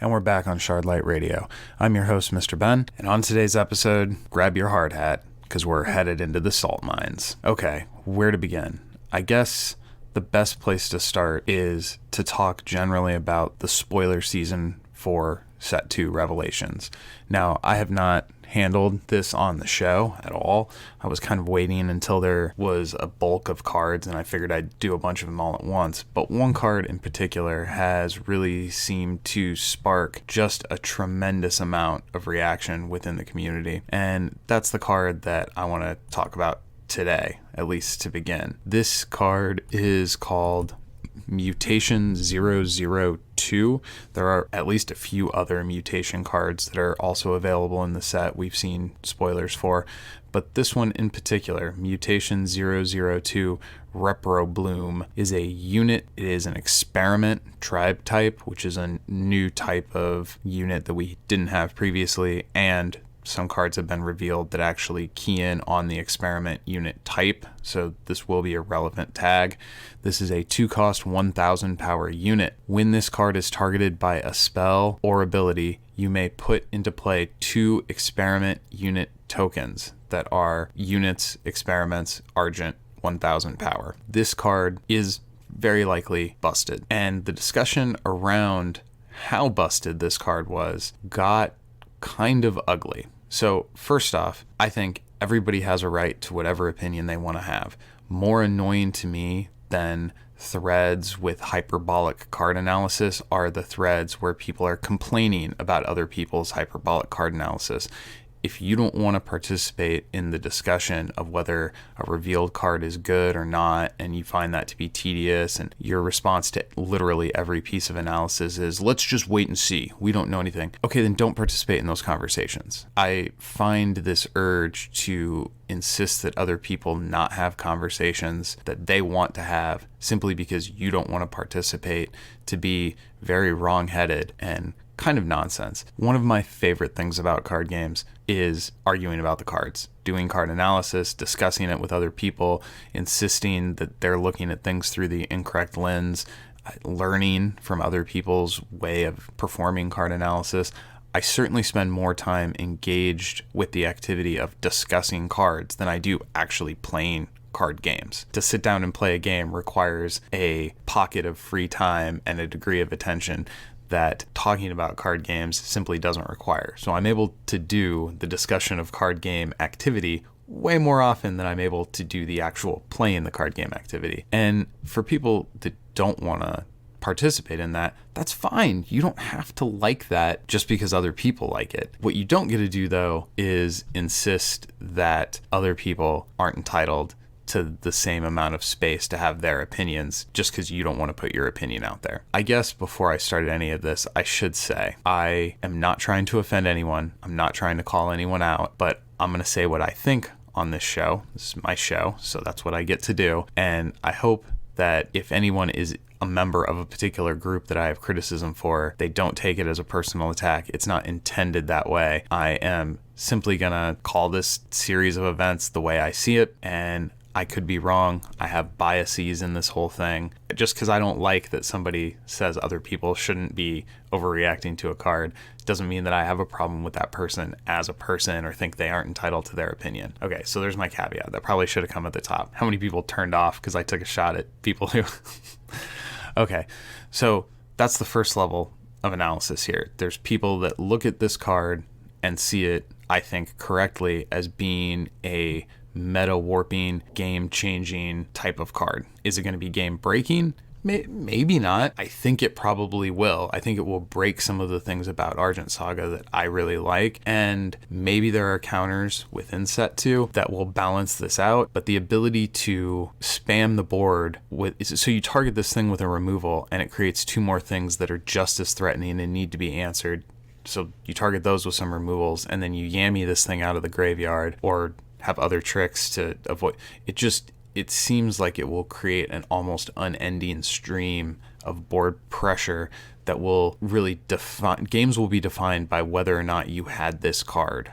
And we're back on Shardlight Radio. I'm your host, Mr. Ben, and on today's episode, grab your hard hat, because we're headed into the salt mines. Okay, where to begin? I guess the best place to start is to talk generally about the spoiler season for Set 2 Revelations. Now, I have not handled this on the show at all. I was kind of waiting until there was a bulk of cards and I figured I'd do a bunch of them all at once. But one card in particular has really seemed to spark just a tremendous amount of reaction within the community. And that's the card that I want to talk about today, at least to begin. This card is called Mutation 002. There are at least a few other mutation cards that are also available in the set we've seen spoilers for, but this one in particular, Mutation 002 Repro Bloom, is a unit. It is an experiment tribe type, which is a new type of unit that we didn't have previously, and some cards have been revealed that actually key in on the experiment unit type, so this will be a relevant tag. This is a 2-cost 1000 power unit. When this card is targeted by a spell or ability, you may put into play 2 experiment unit tokens that are units, experiments, Argent, 1000 power. This card is very likely busted, and the discussion around how busted this card was got kind of ugly. So first off, I think everybody has a right to whatever opinion they want to have. More annoying to me than threads with hyperbolic card analysis are the threads where people are complaining about other people's hyperbolic card analysis. If you don't want to participate in the discussion of whether a revealed card is good or not, and you find that to be tedious, and your response to literally every piece of analysis is, let's just wait and see, we don't know anything, okay, then don't participate in those conversations. I find this urge to insist that other people not have conversations that they want to have simply because you don't want to participate to be very wrong-headed and kind of nonsense. One of my favorite things about card games is arguing about the cards, doing card analysis, discussing it with other people, insisting that they're looking at things through the incorrect lens, learning from other people's way of performing card analysis. I certainly spend more time engaged with the activity of discussing cards than I do actually playing card games. To sit down and play a game requires a pocket of free time and a degree of attention that talking about card games simply doesn't require. So I'm able to do the discussion of card game activity way more often than I'm able to do the actual playing the card game activity. And for people that don't want to participate in that, that's fine. You don't have to like that just because other people like it. What you don't get to do, though, is insist that other people aren't entitled to the same amount of space to have their opinions just because you don't want to put your opinion out there. I guess before I started any of this, I should say I am not trying to offend anyone. I'm not trying to call anyone out, but I'm going to say what I think on this show. This is my show, so that's what I get to do. And I hope that if anyone is a member of a particular group that I have criticism for, they don't take it as a personal attack. It's not intended that way. I am simply going to call this series of events the way I see it, and I could be wrong. I have biases in this whole thing. Just because I don't like that somebody says other people shouldn't be overreacting to a card doesn't mean that I have a problem with that person as a person or think they aren't entitled to their opinion. Okay, so there's my caveat. That probably should have come at the top. How many people turned off because I took a shot at people who... Okay, so that's the first level of analysis here. There's people that look at this card and see it, I think, correctly as being a meta warping, game changing type of card. Is it going to be game breaking? Maybe not. I think it probably will. I think it will break some of the things about Argent Saga that I really like, and maybe there are counters within set 2 that will balance this out, but the ability to spam the board so you target this thing with a removal and it creates 2 more things that are just as threatening and need to be answered. So you target those with some removals and then you yammy this thing out of the graveyard or have other tricks to avoid. It seems like it will create an almost unending stream of board pressure that will really define, games will be defined by whether or not you had this card.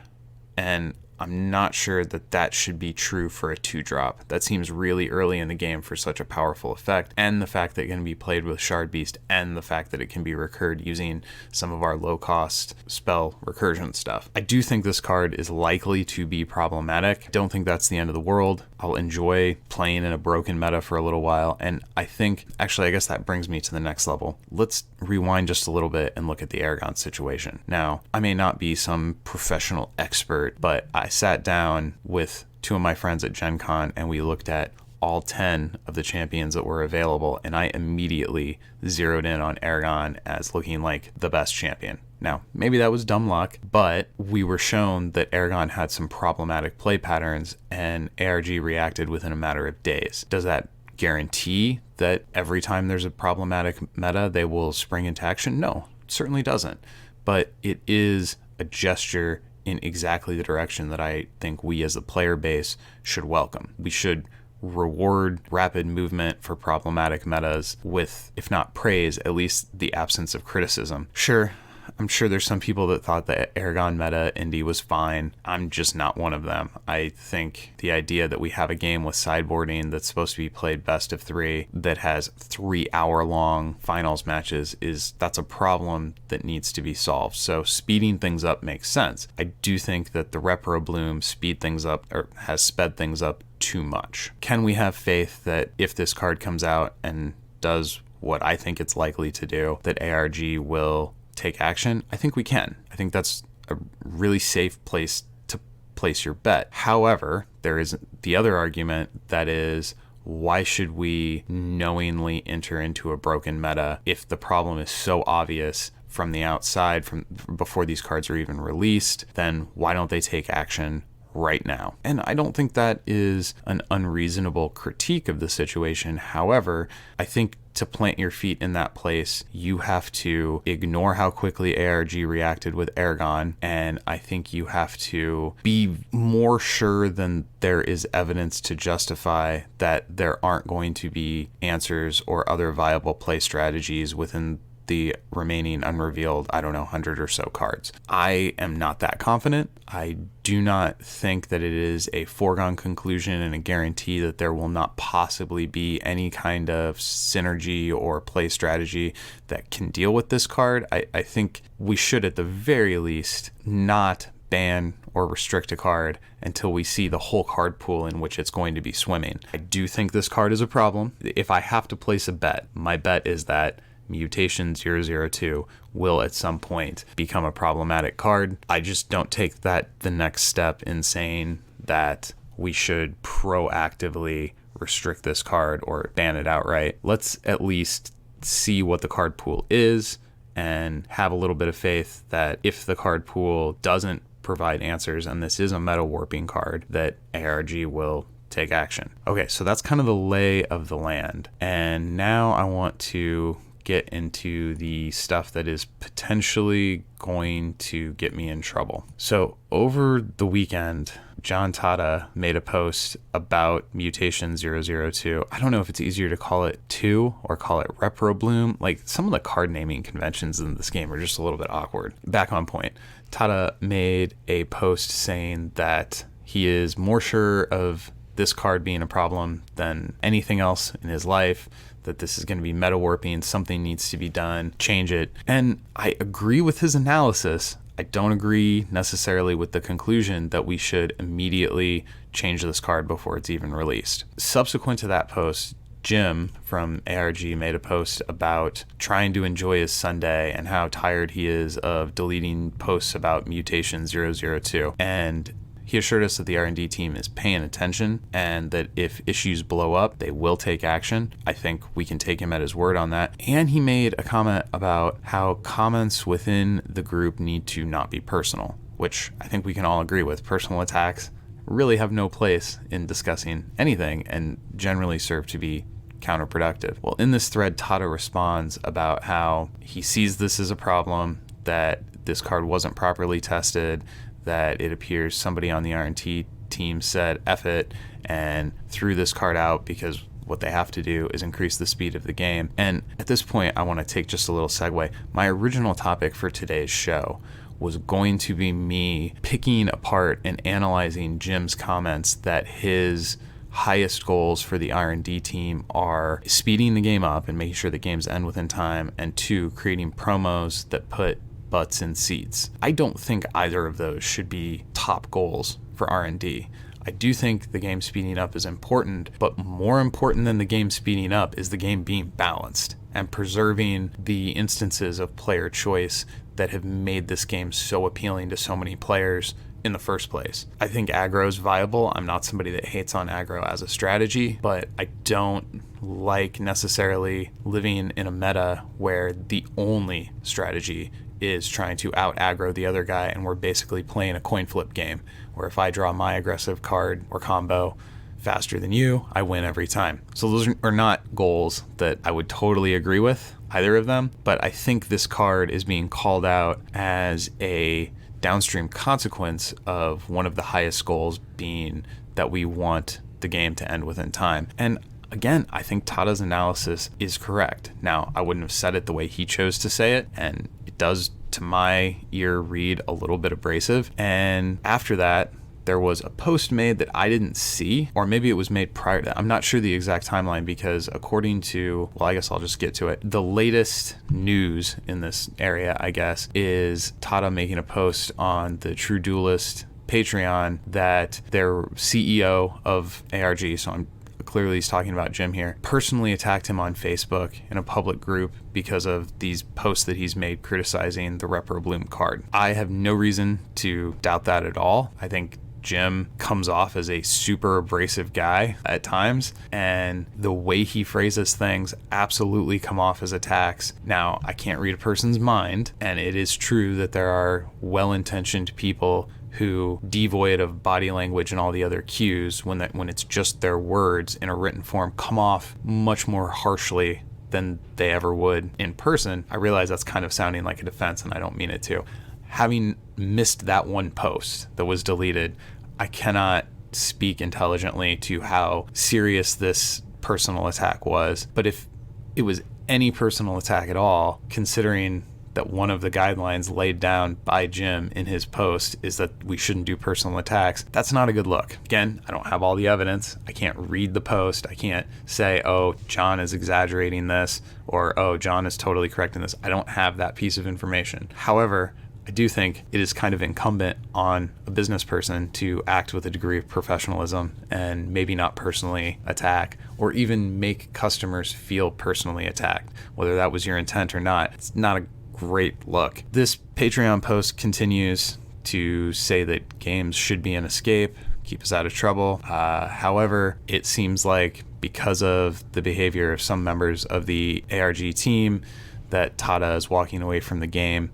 And I'm not sure that that should be true for a 2-drop. That seems really early in the game for such a powerful effect, and the fact that it can be played with Shard Beast, and the fact that it can be recurred using some of our low-cost spell recursion stuff. I do think this card is likely to be problematic. I don't think that's the end of the world. I'll enjoy playing in a broken meta for a little while, and I think, actually, I guess that brings me to the next level. Let's rewind just a little bit and look at the Aragon situation. Now, I may not be some professional expert, but I sat down with 2 of my friends at Gen Con and we looked at all 10 of the champions that were available, and I immediately zeroed in on Aragon as looking like the best champion. Now, maybe that was dumb luck, but we were shown that Aragon had some problematic play patterns, and ARG reacted within a matter of days. Does that guarantee that every time there's a problematic meta, they will spring into action? No, it certainly doesn't. But it is a gesture in exactly the direction that I think we as the player base should welcome. We should reward rapid movement for problematic metas with, if not praise, at least the absence of criticism. Sure, I'm sure there's some people that thought the Aragon meta indie was fine. I'm just not one of them. I think the idea that we have a game with sideboarding that's supposed to be played best of 3 that has 3-hour-long finals matches that's a problem that needs to be solved. So speeding things up makes sense. I do think that the Repro Bloom speed things up, or has sped things up too much. Can we have faith that if this card comes out and does what I think it's likely to do, that ARG will take action? I think we can. I think that's a really safe place to place your bet. However, there is the other argument, that is, why should we knowingly enter into a broken meta if the problem is so obvious from the outside, from before these cards are even released? Then why don't they take action right now? And I don't think that is an unreasonable critique of the situation. However, I think to plant your feet in that place, you have to ignore how quickly ARG reacted with Aragon, and I think you have to be more sure than there is evidence to justify that there aren't going to be answers or other viable play strategies within the remaining unrevealed, 100 or so cards. I am not that confident. I do not think that it is a foregone conclusion and a guarantee that there will not possibly be any kind of synergy or play strategy that can deal with this card. I think we should at the very least not ban or restrict a card until we see the whole card pool in which it's going to be swimming. I do think this card is a problem. If I have to place a bet, my bet is that Mutation 002 will at some point become a problematic card. I just don't take that the next step in saying that we should proactively restrict this card or ban it outright. Let's at least see what the card pool is and have a little bit of faith that if the card pool doesn't provide answers, and this is a meta warping card, that ARG will take action. Okay, so that's kind of the lay of the land. And now I want to get into the stuff that is potentially going to get me in trouble. So over the weekend, John Tata made a post about Mutation 002. I don't know if it's easier to call it 2 or call it Repro Bloom. Like, some of the card naming conventions in this game are just a little bit awkward. Back on point, Tata made a post saying that he is more sure of this card being a problem than anything else in his life, that this is going to be meta warping, something needs to be done, change it. And I agree with his analysis. I don't agree necessarily with the conclusion that we should immediately change this card before it's even released. Subsequent to that post, Jim from ARG made a post about trying to enjoy his Sunday and how tired he is of deleting posts about Mutation 002. And he assured us that the R&D team is paying attention and that if issues blow up, they will take action. I think we can take him at his word on that. And he made a comment about how comments within the group need to not be personal, which I think we can all agree with. Personal attacks really have no place in discussing anything and generally serve to be counterproductive. Well, in this thread, Tata responds about how he sees this as a problem, that this card wasn't properly tested, that it appears somebody on the R&D team said F it and threw this card out because what they have to do is increase the speed of the game. And at this point, I want to take just a little segue. My original topic for today's show was going to be me picking apart and analyzing Jim's comments that his highest goals for the R&D team are speeding the game up and making sure the games end within time, and 2, creating promos that put butts in seats. I don't think either of those should be top goals for R&D. I do think the game speeding up is important, but more important than the game speeding up is the game being balanced and preserving the instances of player choice that have made this game so appealing to so many players in the first place. I think aggro is viable. I'm not somebody that hates on aggro as a strategy, but I don't like necessarily living in a meta where the only strategy is trying to out aggro the other guy, and we're basically playing a coin flip game where if I draw my aggressive card or combo faster than you, I win every time. So those are not goals that I would totally agree with, either of them, but I think this card is being called out as a downstream consequence of one of the highest goals being that we want the game to end within time. And again, I think Tada's analysis is correct. Now, I wouldn't have said it the way he chose to say it, and it does, to my ear, read a little bit abrasive. And after that, there was a post made that I didn't see, or maybe it was made prior to that. I'm not sure the exact timeline, because according to, well, I guess I'll just get to it. The latest news in this area, I guess, is Tada making a post on the True Duelist Patreon that their CEO of ARG, so I'm clearly he's talking about Jim here, personally attacked him on Facebook in a public group because of these posts that he's made criticizing the Repro Bloom card. I have no reason to doubt that at all. I think Jim comes off as a super abrasive guy at times, and the way he phrases things absolutely come off as attacks. Now, I can't read a person's mind, and it is true that there are well-intentioned people who, devoid of body language and all the other cues, when it's just their words in a written form, come off much more harshly than they ever would in person. I realize that's kind of sounding like a defense, and I don't mean it to. Having missed that one post that was deleted, I cannot speak intelligently to how serious this personal attack was. But if it was any personal attack at all, considering that one of the guidelines laid down by Jim in his post is that we shouldn't do personal attacks, that's not a good look. Again, I don't have all the evidence. I can't read the post. I can't say, oh, John is exaggerating this, or, oh, John is totally correct in this. I don't have that piece of information. However, I do think it is kind of incumbent on a business person to act with a degree of professionalism and maybe not personally attack, or even make customers feel personally attacked. Whether that was your intent or not, it's not a great look. This Patreon post continues to say that games should be an escape, keep us out of trouble. However, it seems like because of the behavior of some members of the ARG team that Tada is walking away from the game,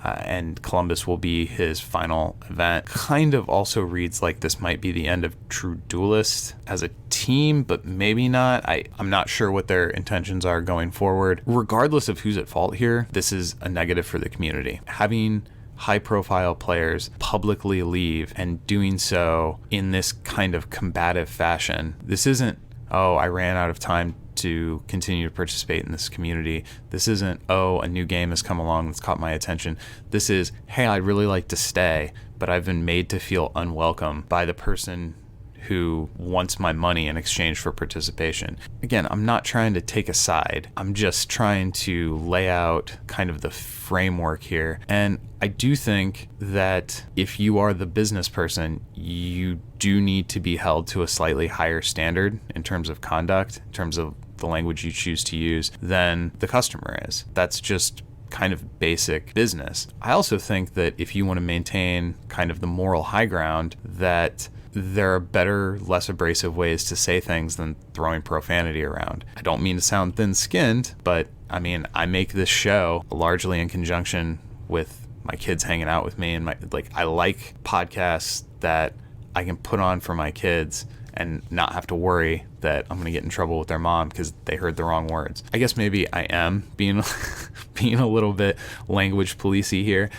and Columbus will be his final event. Kind of also reads like this might be the end of True Duelist as a team, but maybe not. I'm not sure what their intentions are going forward. Regardless of who's at fault here, this is a negative for the community. Having high-profile players publicly leave, and doing so in this kind of combative fashion. This isn't, oh, I ran out of time to continue to participate in this community. This isn't, oh, a new game has come along that's caught my attention. This is, hey, I'd really like to stay, but I've been made to feel unwelcome by the person who wants my money in exchange for participation. Again, I'm not trying to take a side. I'm just trying to lay out kind of the framework here. And I do think that if you are the business person, you do need to be held to a slightly higher standard in terms of conduct, in terms of the language you choose to use, than the customer is. That's just kind of basic business. I also think that if you want to maintain kind of the moral high ground, that there are better, less abrasive ways to say things than throwing profanity around. I don't mean to sound thin-skinned, but I mean, I make this show largely in conjunction with my kids hanging out with me, and I like podcasts that I can put on for my kids and not have to worry that I'm going to get in trouble with their mom because they heard the wrong words. I guess maybe I am being a little bit language policey here,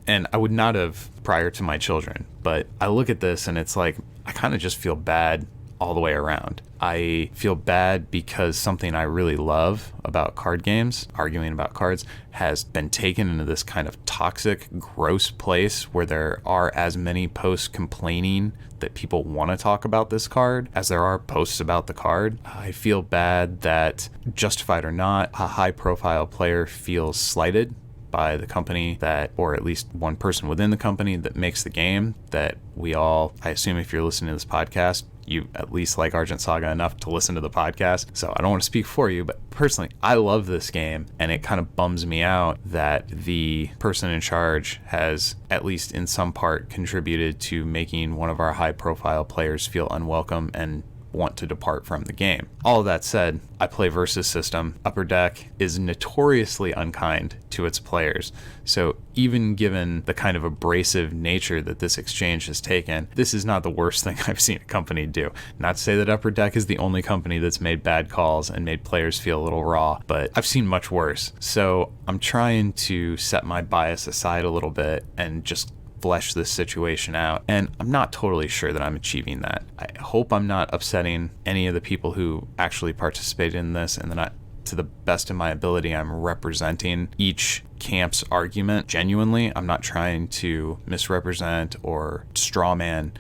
and I would not have prior to my children. But I look at this and it's like, I kind of just feel bad all the way around. I feel bad because something I really love about card games, arguing about cards, has been taken into this kind of toxic, gross place where there are as many posts complaining that people want to talk about this card as there are posts about the card. I feel bad that, justified or not, a high-profile player feels slighted by the company that, or at least one person within the company that makes the game, that we all, I assume if you're listening to this podcast, you at least like Argent Saga enough to listen to the podcast. So I don't want to speak for you, but personally, I love this game, and it kind of bums me out that the person in charge has, at least in some part, contributed to making one of our high-profile players feel unwelcome and want to depart from the game. All of that said, I play Versus System. Upper Deck is notoriously unkind to its players. So even given the kind of abrasive nature that this exchange has taken, this is not the worst thing I've seen a company do. Not to say that Upper Deck is the only company that's made bad calls and made players feel a little raw, but I've seen much worse. So I'm trying to set my bias aside a little bit and just flesh this situation out, and I'm not totally sure that I'm achieving that. I hope I'm not upsetting any of the people who actually participated in this, and that to the best of my ability, I'm representing each camp's argument genuinely. I'm not trying to misrepresent or strawman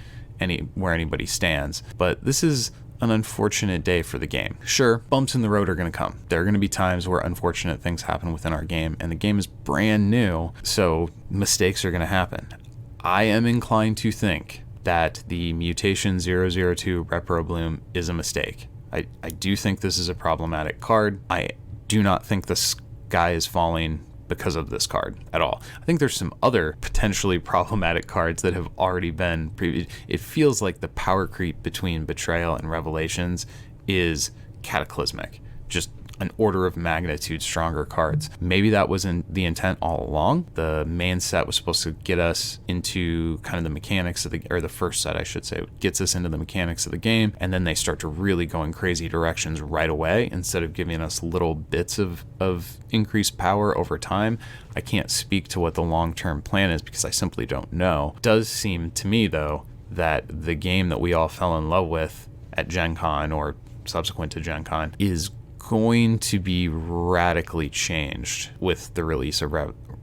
where anybody stands, but this is an unfortunate day for the game. Sure, bumps in the road are going to come. There are going to be times where unfortunate things happen within our game, and the game is brand new, so mistakes are going to happen. I am inclined to think that the Mutation 002 Repro Bloom is a mistake. I do think this is a problematic card. I do not think the sky is falling because of this card at all. I think there's some other potentially problematic cards that have already been it feels like the power creep between Betrayal and Revelations is cataclysmic. Just an order of magnitude stronger cards. Maybe that was in the intent all along. The main set was supposed to get us into kind of the mechanics of the first set, I should say, gets us into the mechanics of the game, and then they start to really go in crazy directions right away instead of giving us little bits of increased power over time. I can't speak to what the long-term plan is because I simply don't know. It does seem to me, though, that the game that we all fell in love with at Gen Con or subsequent to Gen Con is going to be radically changed with the release of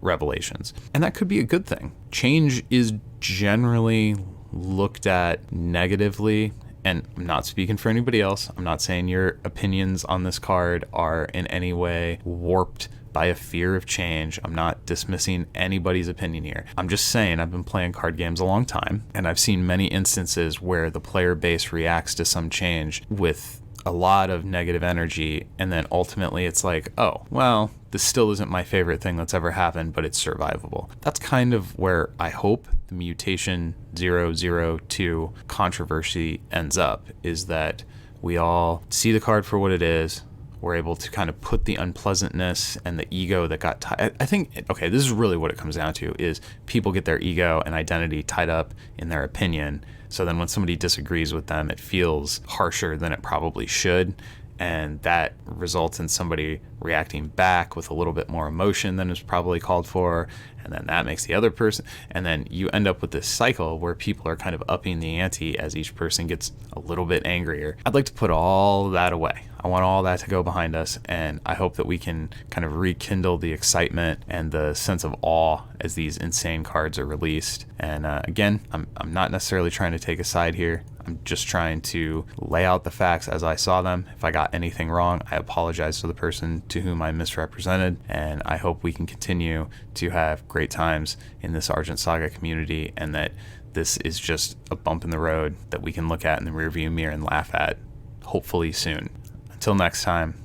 Revelations. And that could be a good thing. Change is generally looked at negatively, and I'm not speaking for anybody else. I'm not saying your opinions on this card are in any way warped by a fear of change. I'm not dismissing anybody's opinion here. I'm just saying I've been playing card games a long time, and I've seen many instances where the player base reacts to some change with a lot of negative energy, and then ultimately it's like, oh, well, this still isn't my favorite thing that's ever happened, but it's survivable. That's kind of where I hope the Mutation 002 controversy ends up, is that we all see the card for what it is. We're able to kind of put the unpleasantness and the ego that got tied. I think, okay, this is really what it comes down to, is people get their ego and identity tied up in their opinion. So then when somebody disagrees with them, it feels harsher than it probably should. And that results in somebody reacting back with a little bit more emotion than is probably called for. And then that makes the other person. And then you end up with this cycle where people are kind of upping the ante as each person gets a little bit angrier. I'd like to put all that away. I want all that to go behind us. And I hope that we can kind of rekindle the excitement and the sense of awe as these insane cards are released. And again, I'm not necessarily trying to take a side here. I'm just trying to lay out the facts as I saw them. If I got anything wrong, I apologize to the person to whom I misrepresented, and I hope we can continue to have great times in this Argent Saga community, and that this is just a bump in the road that we can look at in the rearview mirror and laugh at, hopefully soon. Until next time,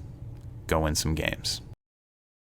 go win some games.